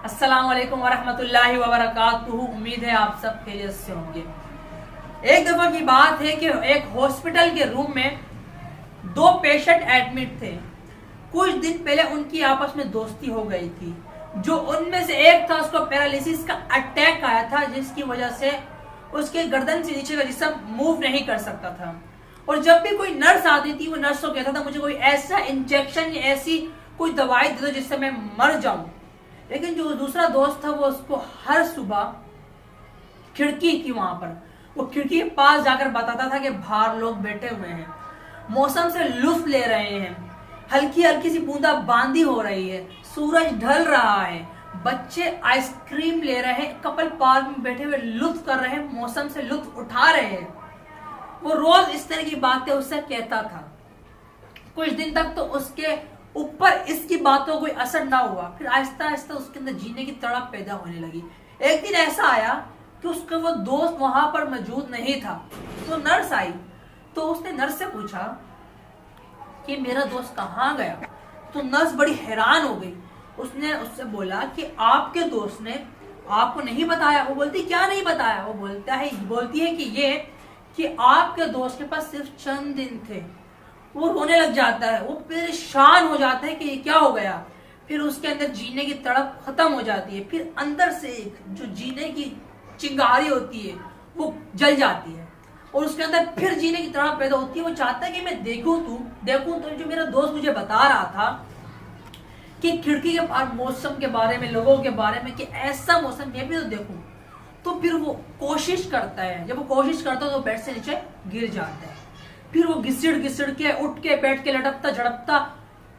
अस्सलाम वालेकुम वरहमतुल्लाहि वबरकातुहू। उम्मीद है आप सब खैरियत से होंगे। एक दफा की बात है कि एक हॉस्पिटल के रूम में दो पेशेंट एडमिट थे। कुछ दिन पहले उनकी आपस में दोस्ती हो गई थी। जो उनमें से एक था, उसको पैरालिसिस का अटैक आया था, जिसकी वजह से उसके गर्दन से नीचे का जिस्म मूव नहीं कर सकता था। और जब भी कोई नर्स आती थी, वो नर्स को कहता था मुझे कोई ऐसा इंजेक्शन या ऐसी कोई दवाई दे दो जिससे मैं मर जाऊं। लेकिन जो दूसरा दोस्त था, वो उसको हर सुबह खिड़की की वहां पर वो खिड़की के पास जाकर बताता था कि बाहर लोग बैठे हुए हैं, मौसम से लुत्फ ले रहे हैं, हल्की हल्की सी बूंदा बांदी हो रही है, सूरज ढल रहा है, बच्चे आइसक्रीम ले रहे हैं, कपल पार्क में बैठे हुए लुत्फ कर रहे हैं, मौसम से लुत्फ उठा रहे हैं। वो रोज इस तरह की बातें उससे कहता था। कुछ दिन तक तो उसके ऊपर इसकी बातों को कोई असर ना हुआ। फिर आहिस्ता आहिस्ता उसके अंदर जीने की तड़प पैदा होने लगी। एक दिन ऐसा आया कि उसका वो दोस्त वहां पर मौजूद नहीं था, तो नर्स आई। तो उसने नर्स से पूछा कि मेरा दोस्त कहाँ गया। तो नर्स बड़ी हैरान हो गई। उसने उससे बोला कि आपके दोस्त ने आपको नहीं बताया। वो बोलती क्या नहीं बताया। वो बोलती है कि ये कि आपके दोस्त के पास सिर्फ चंद दिन थे। वो रोने लग जाता है, वो परेशान हो जाता है कि ये क्या हो गया। फिर उसके अंदर जीने की तड़प खत्म हो जाती है। फिर अंदर से एक जो जीने की चिंगारी होती है वो जल जाती है, और उसके अंदर फिर जीने की तड़प पैदा होती है। वो चाहता है कि मैं देखूं तो जो मेरा दोस्त मुझे बता रहा था कि खिड़की के पार मौसम के बारे में, लोगों के बारे में, कि ऐसा मौसम मैं भी तो देखूं। तो फिर वो कोशिश करता है। जब वो कोशिश करता है तो बेड से नीचे गिर जाता है। फिर वो घिसड़ के उठ के बैठ के लटकता झड़पता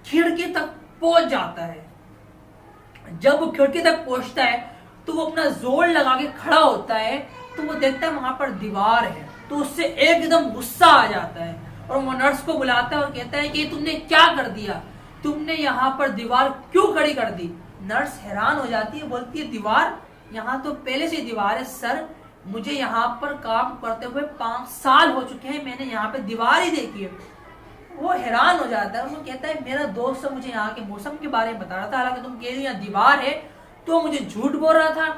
खिड़की तक पहुंच जाता है। जब वो खिड़की तक पहुंचता है तो वो अपना जोर लगा के खड़ा होता है। तो वो देखता है वहां पर दीवार है। तो उससे एकदम गुस्सा आ जाता है और वो नर्स को बुलाता है और कहता है कि तुमने क्या कर दिया, तुमने यहाँ पर दीवार क्यों खड़ी कर दी। नर्स हैरान हो जाती है, बोलती है दीवार, यहाँ तो पहले से दीवार है सर, मुझे यहाँ पर काम करते हुए 5 साल हो चुके हैं, मैंने यहाँ पे दीवार ही देखी है। वो हैरान हो जाता है। वो कहता है मेरा दोस्त मुझे यहाँ के मौसम के बारे में बता रहा था, हालांकि तुम कह रही यहाँ दीवार है, तो मुझे झूठ बोल रहा था।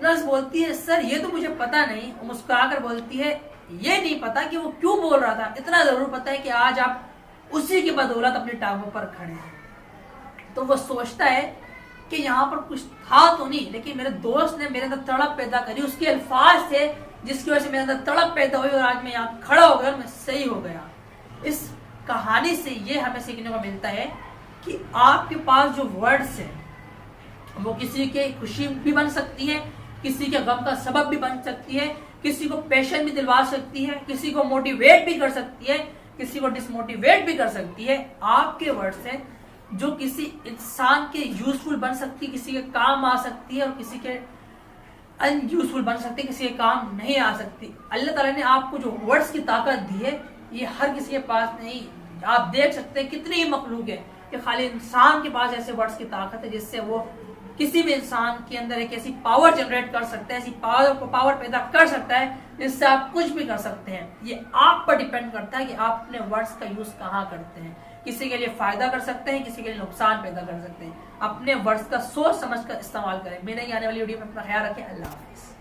नर्स बोलती है सर ये तो मुझे पता नहीं। मुस्कुराकर बोलती है ये नहीं पता कि वो क्यों बोल रहा था, इतना जरूर पता है कि आज आप उसी की बदौलत अपनी टांगों पर खड़े हैं। तो वो सोचता है कि यहाँ पर कुछ था तो नहीं, लेकिन मेरे दोस्त ने मेरे अंदर तड़प पैदा करी, उसके अल्फाज थे जिसकी वजह से मेरे अंदर तड़प पैदा हुई और आज मैं यहाँ खड़ा हो गया और मैं सही हो गया। इस कहानी से ये हमें सीखने को मिलता है कि आपके पास जो वर्ड्स हैं वो किसी के खुशी भी बन सकती है, किसी के गम का सबब भी बन सकती है, किसी को पैशन भी दिलवा सकती है, किसी को मोटिवेट भी कर सकती है, किसी को डिसमोटिवेट भी कर सकती है। आपके वर्ड्स हैं जो किसी इंसान के यूजफुल बन सकती है, किसी के काम आ सकती है, और किसी के अनयूजफुल बन सकती है, किसी के काम नहीं आ सकती। अल्लाह ताला ने आपको जो वर्ड्स की ताकत दी है ये हर किसी के पास नहीं। आप देख सकते हैं कितनी ही मखलूक है कि खाली इंसान के पास ऐसे वर्ड्स की ताकत है जिससे वो किसी भी इंसान के अंदर एक ऐसी पावर जनरेट कर सकता है, ऐसी पावर पैदा कर सकता है जिससे आप कुछ भी कर सकते हैं। ये आप पर डिपेंड करता है कि आप अपने वर्ड्स का यूज कहाँ करते हैं। किसी के लिए फायदा कर सकते हैं, किसी के लिए नुकसान पैदा कर सकते हैं। अपने वर्ड्स का सोच समझ कर इस्तेमाल करें। मेरे आने वाली वीडियो में अपना ख्याल रखें। अल्लाह हाफिज।